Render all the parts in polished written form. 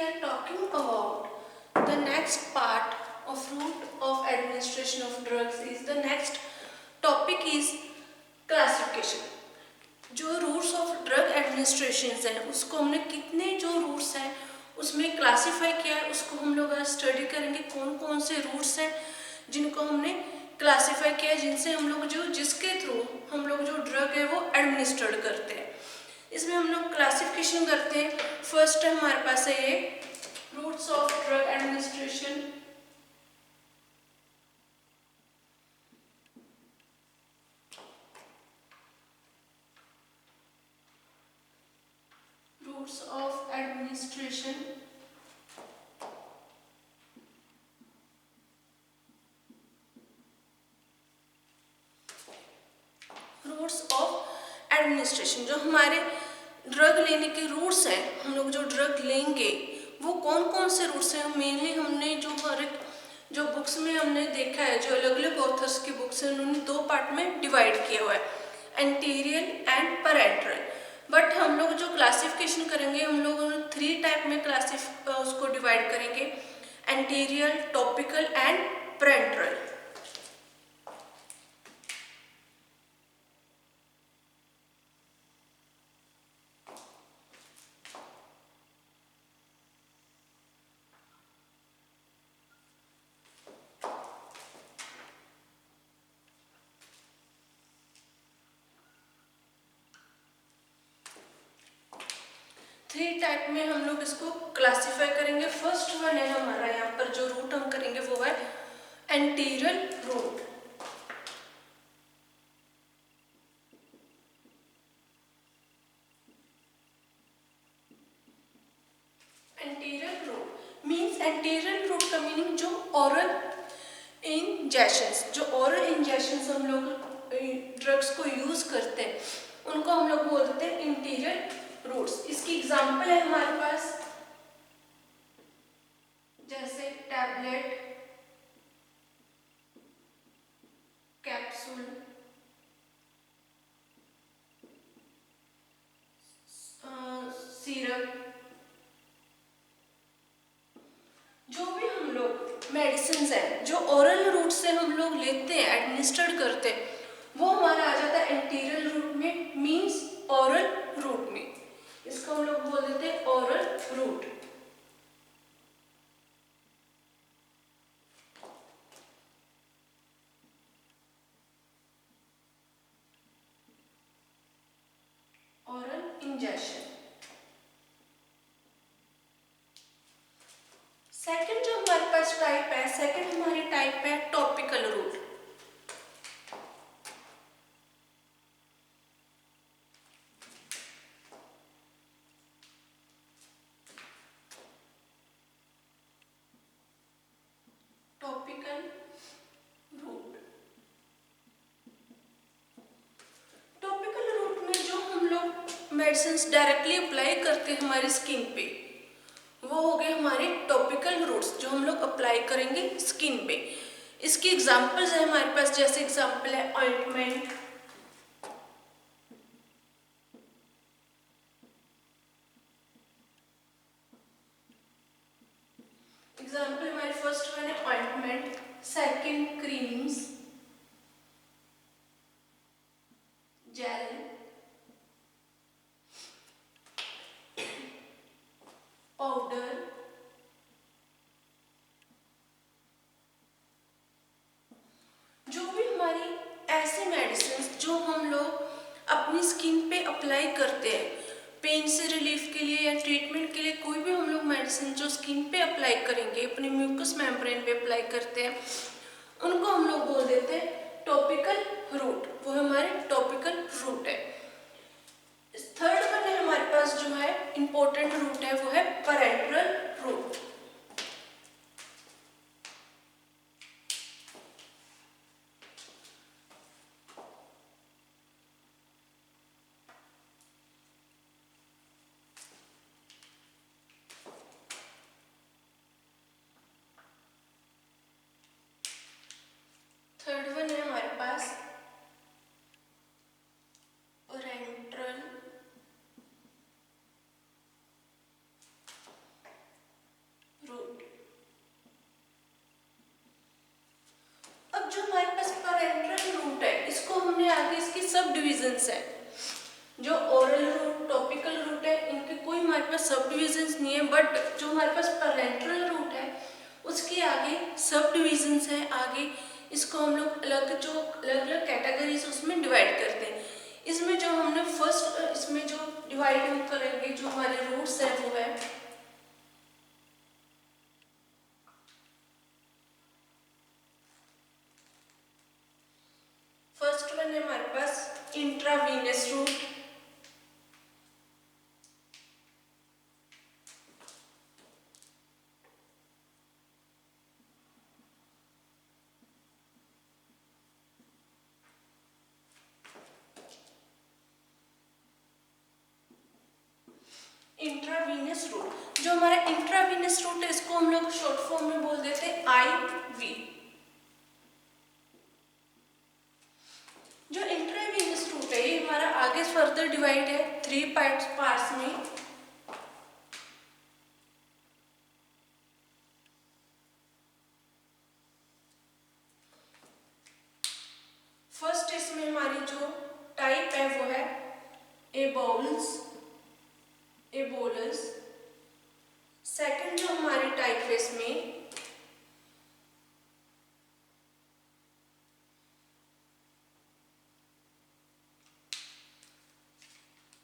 are talking about the next part of route of administration of drugs is the next topic is classification. जो roots of drug administration है उसको हमने कितने जो roots हैं उसमें क्लासीफाई किया है, उसको हम लोग आज स्टडी करेंगे। कौन कौन से रूट्स हैं जिनको हमने क्लासीफाई किया है, जिनसे हम लोग जो जिसके थ्रू हम लोग जो ड्रग है वो एडमिनिस्टर्ड करते हैं। इसमें हम लोग क्लासिफिकेशन करते हैं। फर्स्ट हमारे पास है ये routes of drug administration. Routes of administration routes of administration जो हमारे ड्रग लेने के रूट्स हैं, हम लोग जो ड्रग लेंगे वो कौन कौन से रूट्स हैं। मेनली हमने जो हर एक जो बुक्स में हमने देखा है, जो अलग अलग ऑथर्स की बुक्स हैं, उन्होंने दो पार्ट में डिवाइड किया हुआ है, एंटीरियल एंड पैरेंट्रल। बट हम लोग जो क्लासिफिकेशन करेंगे हम लोग 3 टाइप में उसको डिवाइड करेंगे, एंटीरियल, topical and parenteral. Three type में हम लोग इसको क्लासिफाई करेंगे। फर्स्ट वन है हमारा यहाँ पर जो रूट हम करेंगे वो है enteral route. Enteral route means enteral route का मीनिंग जो ओरल इंजेक्शंस, जो ओरल इंजेक्शंस हम लोग ड्रग्स को यूज करते हैं उनको हम लोग बोल देते हैं इंटीरियर रूट्स। इसकी एग्जांपल है हमारे पास जैसे टैबलेट, कैप्सूल, सिरप, जो भी हम लोग मेडिसिन है जो ओरल रूट से हम लोग लेते हैं, एडमिनिस्टर्ड करते हैं, वो हमारा आ जाता है एंटीरियल रूट में, मीन्स ओरल रूट में। इसको हम लोग बोल देते हैं oral route. Oral injection. Second जो हमारे पास टाइप है, सेकंड हमारी टाइप है topical route. Topical route, topical route में जो हम लोग मेडिसिन डायरेक्टली अप्लाई करते हैं हमारी स्किन पे, वो हो गए हमारे टॉपिकल रूट्स जो हम लोग अप्लाई करेंगे स्किन पे। इसकी एग्जांपल्स है हमारे पास, जैसे एग्जांपल है ऑइंटमेंट, एग्जांपल हमारे फर्स्ट वन है ointment, second creams, gel, powder, जो भी हमारी ऐसे मेडिसिन जो हम लोग अपनी स्किन पे अप्लाई करते हैं पेन से रिलीफ के लिए या ट्रीटमेंट के लिए, कोई भी हम लोग मेडिसिन जो स्किन पे अप्लाई करेंगे, अपने म्यूकस मेम्ब्रेन पे अप्लाई करते हैं, उनको हम लोग बोल देते हैं टॉपिकल रूट। वो हमारे टॉपिकल रूट है। थर्ड वन है हमारे पास जो है इंपॉर्टेंट रूट है, वो है पैरेंट्रल रूट। थर्ड वन है हमारे पास पैरेंट्रल जो ओरल रूट, टॉपिकल रूट है, इनके कोई हमारे पास सब डिविजन्स नहीं है, बट जो हमारे पास पैरेंटरल रूट है उसके आगे सब डिविजन्स है। आगे इसको हम लोग अलग अलग कैटेगरीज उसमें डिवाइड करते हैं। इसमें जो हमने फर्स्ट इसमें जो डिवाइड हम करेंगे जो हमारे रूट्स है वो है फर्स्ट वन है हमारे पास इंट्रावीनस रूट। इंट्रावीनस रूट, जो हमारा इंट्रावीनस रूट है इसको हम लोग शॉर्ट फॉर्म में बोल देते हैं IV। जो इंट्रावीनस रूट है ये हमारा आगे फर्दर डिवाइड है 3 पार्ट्स में। फर्स्ट इसमें हमारी जो टाइप है वो है एबोलस। सेकंड जो हमारी टाइप है इसमें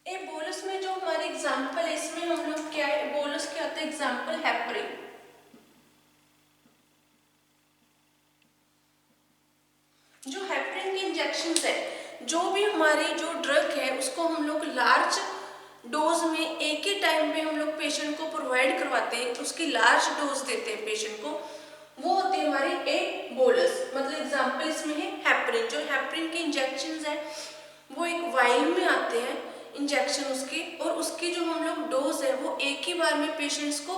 एबोलस में जो हमारे एग्जांपल है इसमें हम लोग क्या है, एबोलस के आते हैं एग्जांपल हेपरिन। जो हेपरिन के इंजेक्शंस है, जो भी हमारी जो ड्रग है उसको हम लोग लार्ज डोज में एक ही टाइम पे हम लोग पेशेंट को प्रोवाइड करवाते हैं, उसकी लार्ज डोज देते हैं पेशेंट को, वो होती है हमारी एबोलस। मतलब एग्जांपल इसमें है हेपरिन। जो हेपरिन के इंजेक्शंस है वो एक वाइल में आते हैं इंजेक्शन उसके, और उसकी जो हम लोग डोज है वो एक ही बार में पेशेंट्स को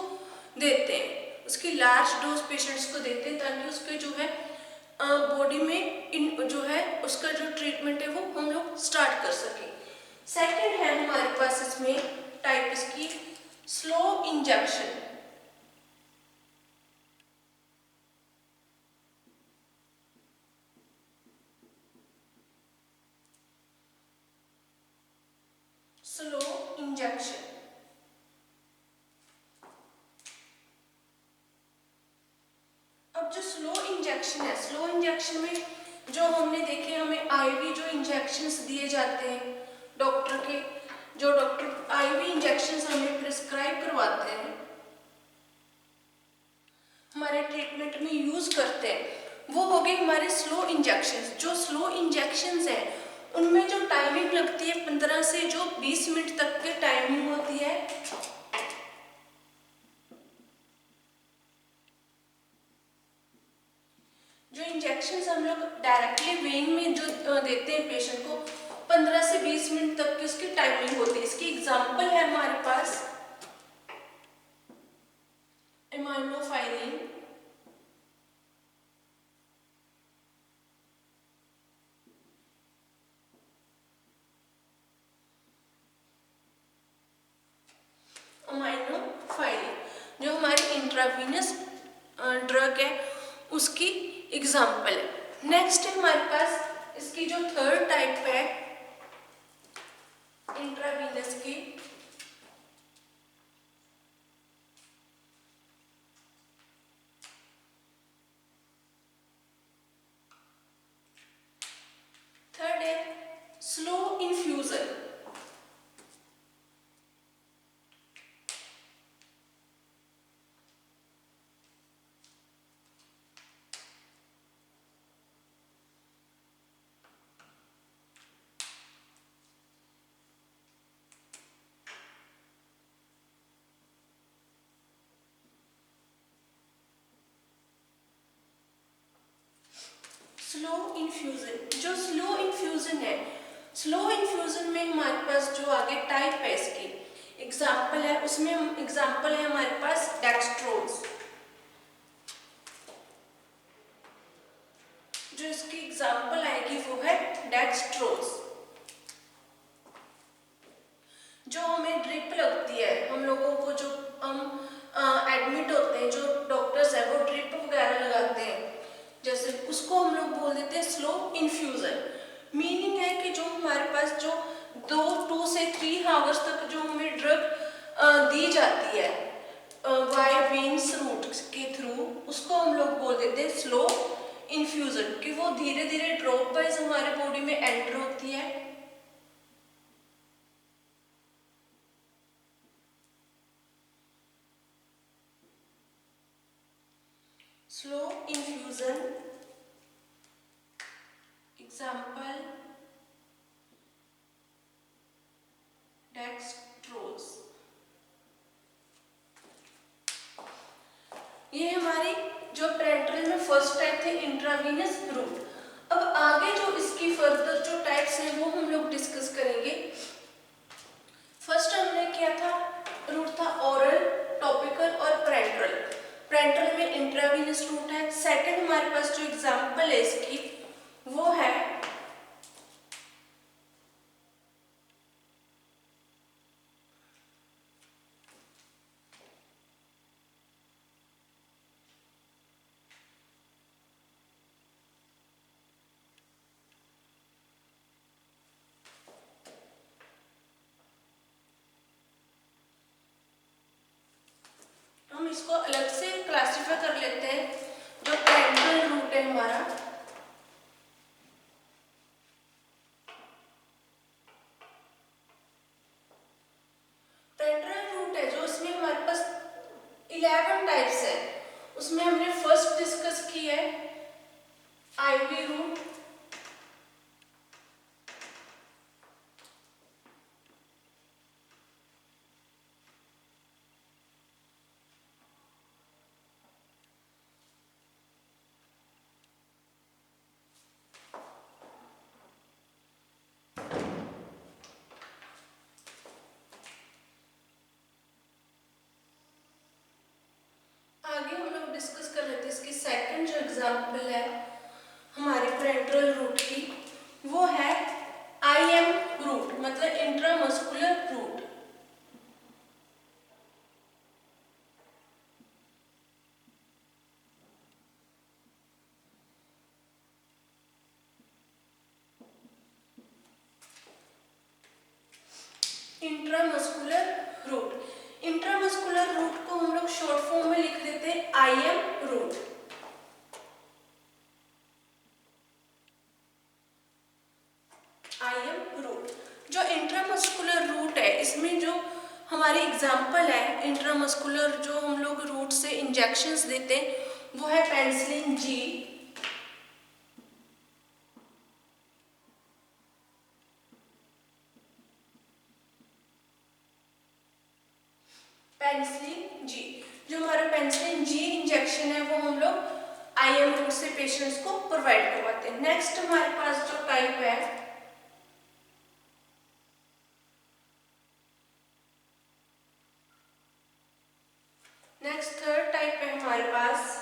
देते हैं, उसकी लार्ज डोज पेशेंट्स को देते हैं ताकि उसके जो है बॉडी में जो है उसका जो ट्रीटमेंट है वो हम लोग स्टार्ट कर सकें। सेकंड है हमारे पास इसमें टाइप इसकी स्लो इंजेक्शन। स्लो इंजेक्शन, अब जो स्लो इंजेक्शन है, स्लो इंजेक्शन में जो हमने देखे हमें IV जो इंजेक्शंस दिए जाते हैं डॉक्टर के, जो डॉक्टर IV इंजेक्शंस हमें प्रिस्क्राइब करवाते हैं हमारे ट्रीटमेंट में यूज करते हैं, वो हो गए हमारे स्लो इंजेक्शंस। जो स्लो इंजेक्शंस है उनमें जो टाइमिंग लगती है 15 से जो 20 मिनट तक की टाइमिंग होती है। जो इंजेक्शंस हम लोग डायरेक्टली वेन में जो देते हैं पेशेंट को 15 से 20 मिनट तक की उसकी टाइमिंग होती है। इसकी एग्जांपल है हमारे पास एमाइनोफाइलिन, जो हमारी इंट्रावीनस ड्रग है उसकी एग्जांपल है। नेक्स्ट है हमारे पास इसकी जो थर्ड टाइप है इंट्रावीनस की, थर्ड है स्लो इन्फ्यूजन। स्लो इन्फ्यूजन, जो स्लो इन्फ्यूजन है, स्लो इन्फ्यूजन में हमारे पास जो आगे टाइप है इसकी एग्जाम्पल है, उसमें एग्जाम्पल है हमारे पास डेक्सट्रोज। जो इसकी एग्जाम्पल आएगी वो है डेक्सट्रोज। जो हमें ड्रिप लगती है, हम लोगों को जो हम एडमिट होते हैं, जो डॉक्टर्स है वो ड्रिप वगैरह लगाते हैं, जैसे उसको हम लोग बोल देते हैं स्लो इन्फ्यूजन। मीनिंग है कि जो हमारे पास जो 2 to दी जाती है वाई वेन्स रूट के थ्रू, उसको हम लोग बोल देते हैं स्लो इन्फ्यूजन, कि वो धीरे धीरे ड्रॉप वाइज हमारे बॉडी में एंटर होती है। Slow infusion example dextrose. ये हमारी जो पेरेंटरल में फर्स्ट टाइप थे इंट्रावीनस रूट। अब आगे जो इसकी फर्दर जो टाइप्स हैं वो हम लोग डिस्कस करेंगे। फर्स्ट हमने किया था रूट था ओरल, टॉपिकल और पेरेंटरल। पेरेंटरल में इंट्रावीनस रूट है। सेकंड हमारे पास जो एग्जांपल है इसकी वो है हम इसको अलग से क्लासिफाई कर लेते हैं। जो पेरेंटरल रूट है हमारा, पेरेंटरल रूट है जो इसमें हमारे पास 11 टाइप्स है। उसमें हमने फर्स्ट डिस्कस की है आईवी रूट, डिस्कस कर रहे थे। इसकी सेकंड जो एग्जांपल है हमारे पेरेंटरल रूट की वो है आईएम रूट, मतलब intramuscular route. Intramuscular route, intramuscular route को हम लोग शॉर्ट फॉर्म में लिख देते हैं आईएम रूट। आईएम रूट जो इंट्रामस्कुलर रूट है, इसमें जो हमारी एग्जांपल है इंट्रामस्कुलर जो हम लोग रूट से इंजेक्शंस देते हैं वो है पेनिसिलिन जी, पेनिसिलिन जी। जो हमारा पेनिसिलिन जी इंजेक्शन है वो हम लोग आईएम रूट से पेशेंट्स को प्रोवाइड करवाते हैं। नेक्स्ट हमारे पास जो टाइप है नेक्स्ट थर्ड टाइप है हमारे पास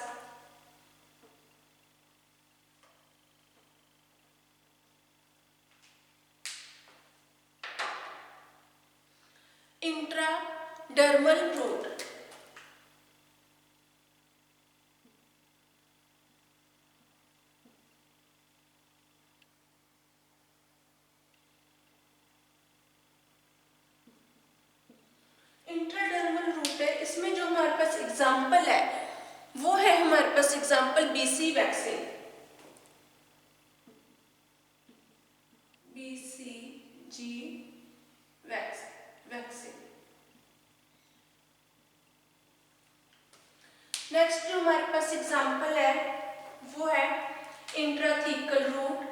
इंट्राडर्मल रूट। इंट्राडर्मल रूट है, इसमें जो हमारे पास एग्जांपल है वो है हमारे पास example BC vaccine, BCG vaccine. Next जो हमारे पास एग्जांपल है वो है इंट्राथीकल रूट,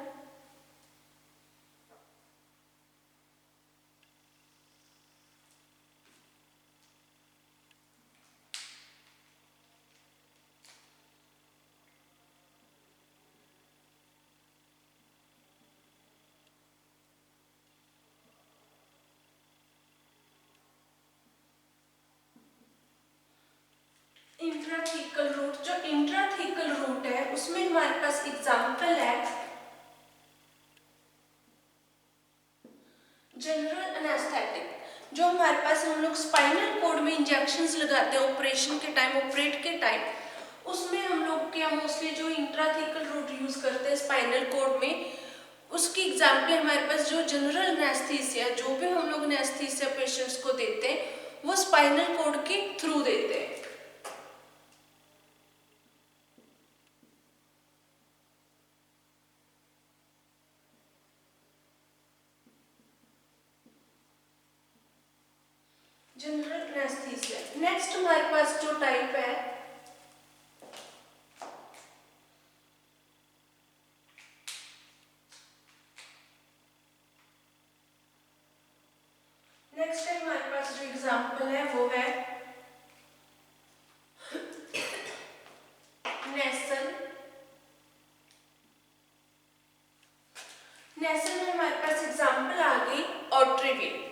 इंट्राथीकल रूट। जो इंट्राथीकल रूट है उसमें हमारे पास एग्जांपल है जनरल एनेस्थेटिक। जो हमारे पास हम लोग स्पाइनल कॉर्ड में इंजेक्शंस लगाते हैं ऑपरेशन के टाइम, ऑपरेट के टाइम, उसमें हम लोग क्या मोस्टली जो इंट्राथीकल रूट यूज करते हैं स्पाइनल कॉर्ड में, उसकी एग्जाम्पल हमारे पास जो जनरल एनेस्थीसिया, जो भी हम लोग एनेस्थीसिया पेशेंट्स को देते हैं वो स्पाइनल कॉर्ड के थ्रू देते हैं। General anaesthesia. नेक्स्ट हमारे पास जो टाइप है नेक्स्ट टाइम हमारे पास जो एग्जांपल है वो है नेसल। नेसल में हमारे पास एग्जांपल आ गई ऑट्रीविल।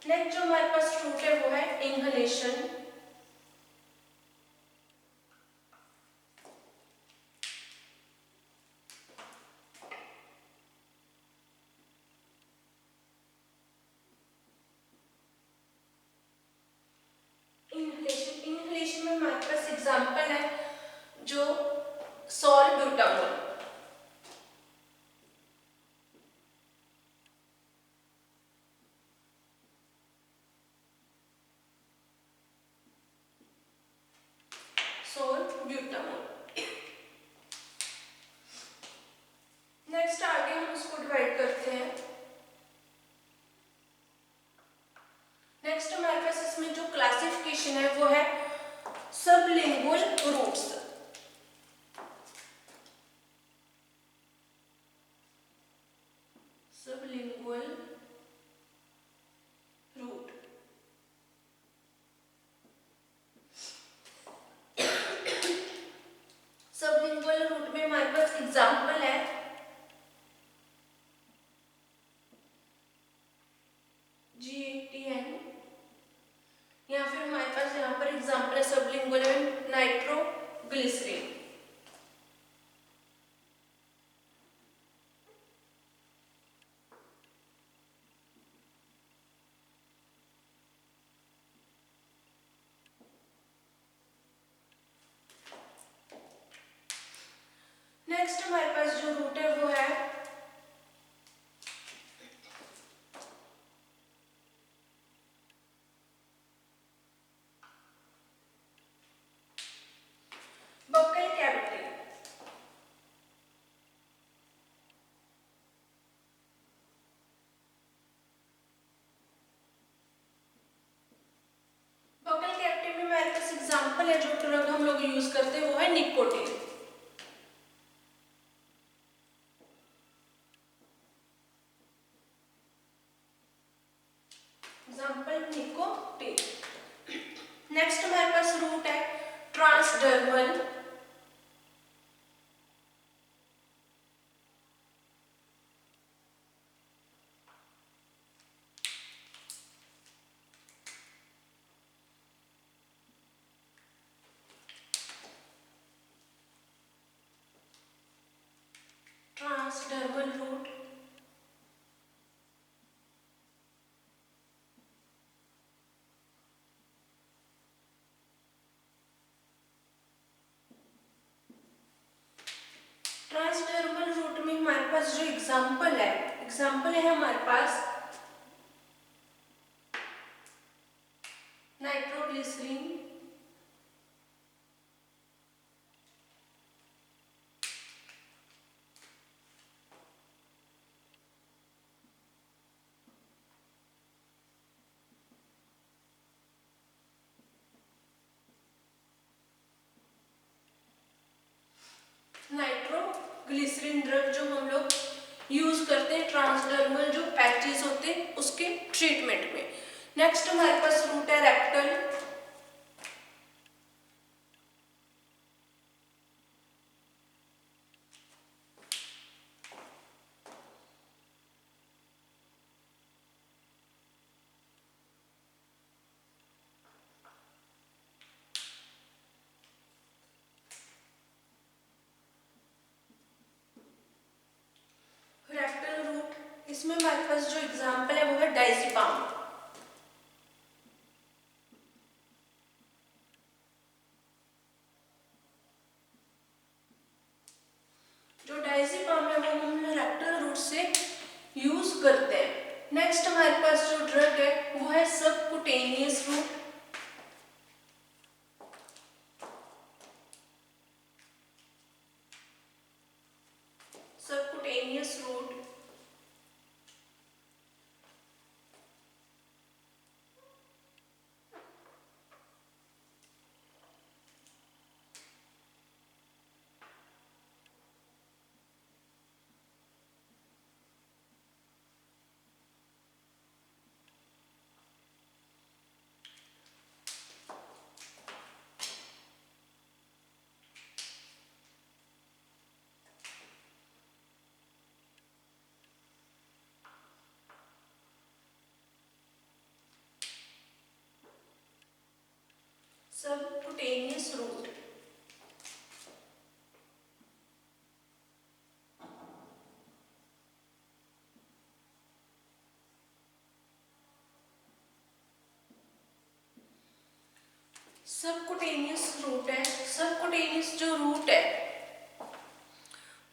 नेक्स्ट जो हमारे पास रूट है वो है इनहलेशन। इनहलेशन में हमारे पास एग्जांपल है जो सॉल्ब्यूटामोल। सॉल्ब्यूटामोल। नेक्स्ट आगे हम इसको डिवाइड करते हैं। नेक्स्ट हमारे पास इसमें जो क्लासिफिकेशन है वो है sublingual routes. Sublingual route. Sublingual route में हमारे पास एग्जांपल है GATN, या फिर हमारे पास यहाँ पर एग्जांपल है सबलिंगुअल में नाइट्रोग्लिसरीन। नेक्स्ट हमारे पास जो रूट है वो है बक्कल कैविटी। बक्कल कैविटी में हमारे पास एग्जांपल है जो ड्रग हम लोग यूज करते हैं वो है निकोटीन। Example nicotine. नेक्स्ट हमारे पास रूट है transdermal. Transdermal route. Transdermal route में हमारे पास जो एग्जांपल है हमारे पास नाइट्रोग्लिसरीन, नाइट्रोग्लिसरीन ड्रग जो हम लोग यूज करते हैं ट्रांसडर्मल जो पैचेस होते हैं उसके ट्रीटमेंट में। नेक्स्ट हमारे पास रूट है रेक्टल। रेक्टल इसमें हमारे पास जो एग्जाम्पल है वो है डायजेपाम। जो डायजेपाम है वो हम रेक्टल रूट से यूज करते हैं। नेक्स्ट हमारे पास जो ड्रग है वो है subcutaneous route. Subcutaneous route subcutaneous route subcutaneous route है। सबकुटेनियस जो रूट है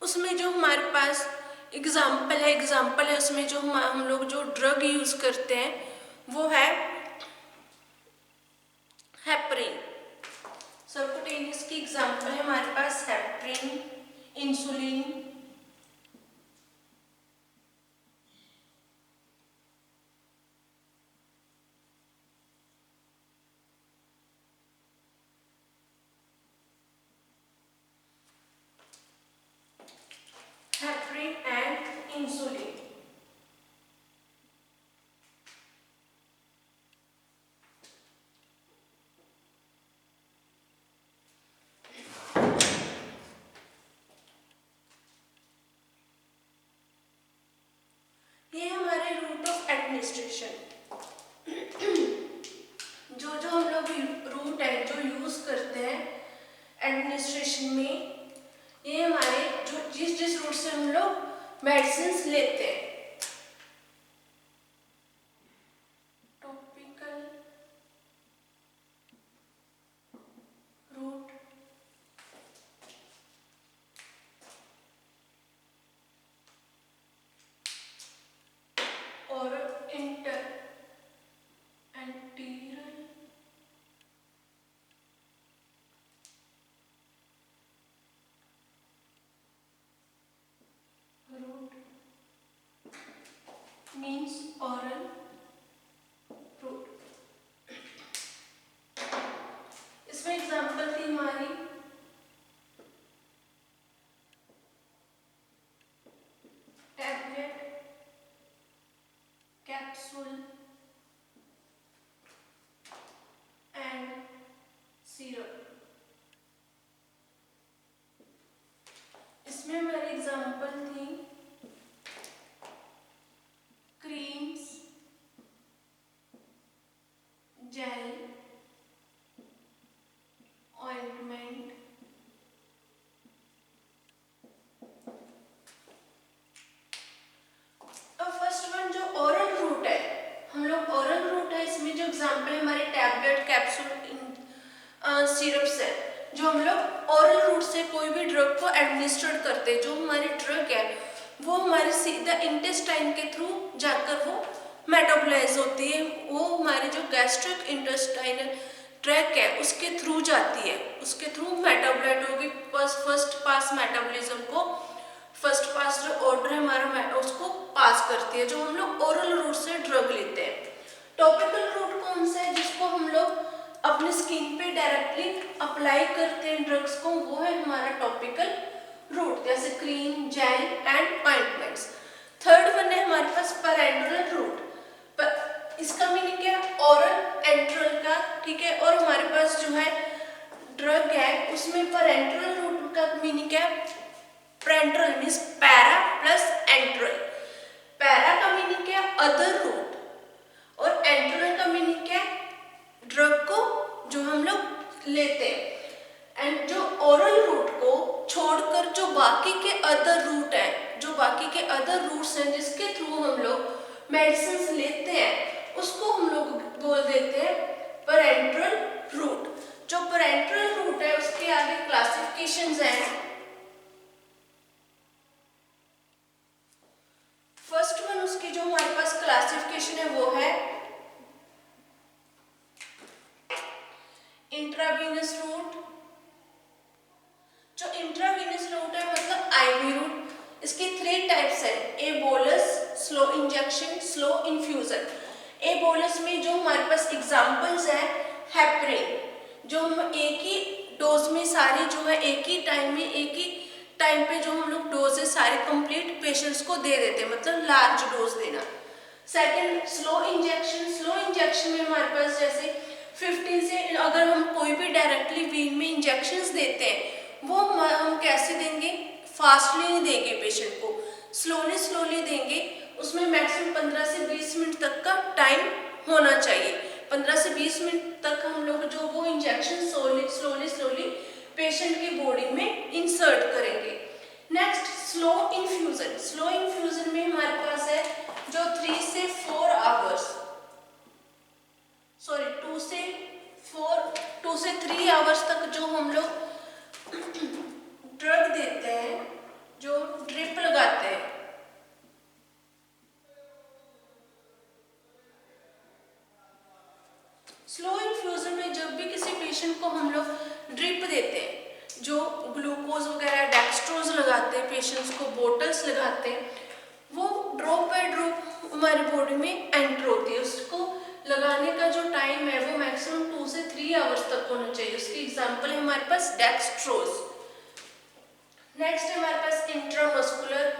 उसमें जो हमारे पास एग्जाम्पल है उसमें जो हम लोग जो ड्रग यूज करते हैं वो है हेपरिन। सबकुटेनियस की एग्जाम्पल है हमारे पास heparin, insulin, heparin and insulin। ये हमारे रूट ऑफ एडमिनिस्ट्रेशन। जो जो हम लोग रूट है जो यूज करते हैं एडमिनिस्ट्रेशन में, ये हमारे जो जिस जिस रूट से हम लोग मेडिसिन लेते हैं। टॉपिकल रूट और enteral route means oral route. इसमें एग्जांपल थी हमारी टैबलेट, कैप्सूल एंड सिरप। इसमें हमारी एग्जांपल थी क्रीम्स, जेल, ऑइंटमेंट, अब फर्स्ट वन जो ओरल रूट है, हम लोग ओरल रूट है इसमें जो एग्जांपल है हमारे टैबलेट, कैप्सूल, सिरप्स है। जो हम लोग ओरल रूट से कोई भी ड्रग को एडमिनिस्ट्रेट करते हैं, जो हमारी ड्रग है वो हमारे सीधा इंटेस्टाइन के थ्रू जाकर वो मेटाबोलाइज होती है। वो हमारे जो गैस्ट्रिक इंटेस्टाइनल ट्रैक है उसके थ्रू जाती है, उसके थ्रू मेटाबोलाइट होगी। फर्स्ट पास मेटाबॉलिज्म को फर्स्ट पास जो ऑर्डर है हमारा उसको पास करती है, जो हम लोग ओरल रूट से ड्रग लेते हैं। टॉपिकल रूट कौन सा है जिसको हम लोग अपने स्किन पे डायरेक्टली अप्लाई करते हैं ड्रग्स को, वो है हमारा टॉपिकल रूट, जैसे cream, gel and ointments. Third one है हमारे पास पैरेंटरल रूट। इसका मीनिंग क्या है? ओरल एंट्रल का, ठीक है। और हमारे पास जो है ड्रग है उसमें पैरेंटरल रूट का मीनिंग क्या है? Parenteral means para plus enteral. Para का मीनिंग क्या है? Other route. और एंट्रल का मीनिंग क्या है? ड्रग को जो हम लोग लेते हैं। एंड जो ओरल रूट को छोड़कर जो बाकी के अदर रूट है, जो बाकी के अदर रूट्स हैं जिसके थ्रू हम लोग मेडिसिन लेते हैं, उसको हम लोग बोल देते हैं पैरेंटल रूट। जो पैरेंटल रूट है उसके आगे क्लासिफिकेशंस हैं। फर्स्ट वन उसकी जो हमारे पास क्लासिफिकेशन है वो है इंट्रावीनस रूट। जो इंट्रावीनस रूट है मतलब आईवी रूट। इसकी 3 टाइप्स है, a bolus, slow injection, slow infusion. A bolus में जो हमारे पास एग्जांपल्स हैं हेपरिन, जो हम एक ही डोज में सारी जो है एक ही टाइम पे जो हम लोग डोज है सारे कंप्लीट पेशेंट्स को दे देते हैं, मतलब लार्ज डोज देना। Second slow injection. Slow injection में हमारे पास जैसे 15 से अगर हम कोई भी डायरेक्टली वीन में इंजेक्शंस देते हैं वो हम कैसे देंगे, फास्टली नहीं देंगे पेशेंट को, स्लोली देंगे। उसमें मैक्सिमम 15 से 20 मिनट तक का टाइम होना चाहिए। 15 से 20 मिनट तक हम लोग जो वो इंजेक्शन स्लोली पेशेंट की बॉडी में इंसर्ट करेंगे। Next slow infusion. Slow infusion में हमारे पास है जो 2 से 3 आवर्स तक जो हम लोग ड्रग देते हैं, जो ड्रिप लगाते हैं। स्लो इन्फ्यूजन में जब भी किसी पेशेंट को हम लोग ड्रिप देते हैं, जो ग्लूकोज वगैरह डेक्सट्रोज लगाते हैं, पेशेंट्स को बोटल्स लगाते हैं, वो ड्रॉप बाय ड्रॉप हमारी बॉडी में एंटर होती है। उसको लगाने का जो टाइम है वो मैक्सिमम 2 से 3 आवर्स तक होना चाहिए। उसकी एग्जांपल है हमारे पास डेक्सट्रोज। नेक्स्ट है हमारे पास इंट्रामस्कुलर,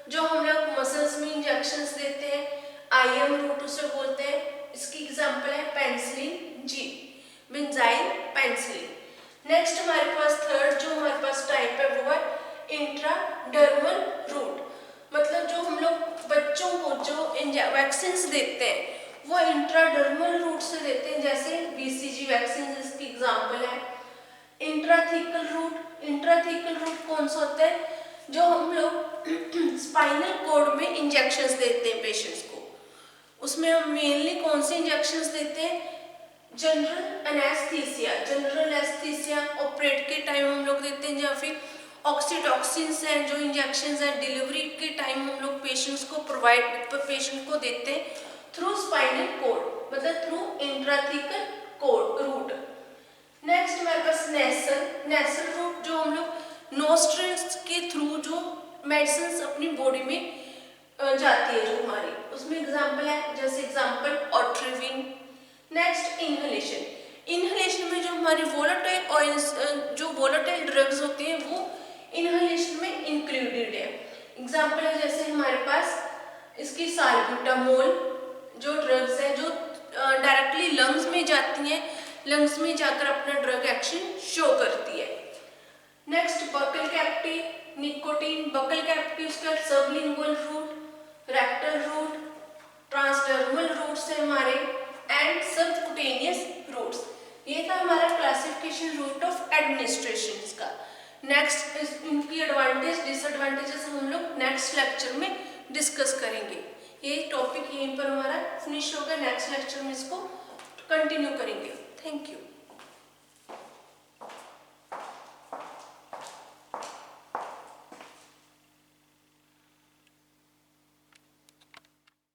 जो हम लोग मसल्स में इंजेक्शंस देते हैं, आईएम रूट उसे बोलते हैं। इसकी एग्जांपल है penicillin G, benzyl penicillin. Next हमारे पास थर्ड जो हमारे पास टाइप है वो है इंट्राडर्मल रूट, मतलब जो हम लोग बच्चों को जो वैक्सीन्स देते हैं वो इंट्राडर्मल रूट से देते हैं, जैसे बीसीजी वैक्सीन इसकी एग्जांपल है। Intrathecal route. इंट्राथीकल रूट कौन सा होता है, जो हम लोग स्पाइनल कॉर्ड में इंजेक्शंस देते हैं पेशेंट्स को। उसमें हम मेनली कौन से इंजेक्शंस देते हैं, general anaesthesia. General anaesthesia operate के टाइम हम लोग देते हैं, या फिर ऑक्सीटॉक्सिन्स हैं जो इंजेक्शंस हैं डिलीवरी के टाइम हम लोग पेशेंट्स को देते हैं थ्रू स्पाइनल कॉर्ड, मतलब through intrathecal cord route. Next हमारे पास नेसल रूट, जो हम लोग नोस्ट्रल्स के थ्रू जो मेडिसिन अपनी बॉडी में जाती है जो हमारी, उसमें एग्जांपल है, जैसे example Otrivin. Next inhalation. Inhalation में जो हमारी वोलेटाइल ऑयल्स, जो वोलेटाइल ड्रग्स होते हैं वो इनहेलेशन में इंक्लूडेड है। एग्जांपल है जैसे हमारे पास इसकी साल्ब्यूटामोल, जो ड्रग्स है जो डायरेक्टली लंग्स में जाती हैं, लंग्स में जाकर अपना ड्रग एक्शन शो करती है। Next buccal cavity, nicotine. Buccal cavity उसका sublingual route, rectal route, transdermal routes है हमारे, एंड सबक्यूटेनियस रूट्स। ये था हमारा क्लासिफिकेशन रूट ऑफ एडमिनिस्ट्रेशन का। नेक्स्ट इनकी एडवांटेज डिसएडवांटेजेस हम लोग नेक्स्ट लेक्चर में डिस्कस करेंगे। ये टॉपिक यहीं पर हमारा फिनिश होगा, नेक्स्ट लेक्चर में इसको कंटिन्यू करेंगे। Thank you.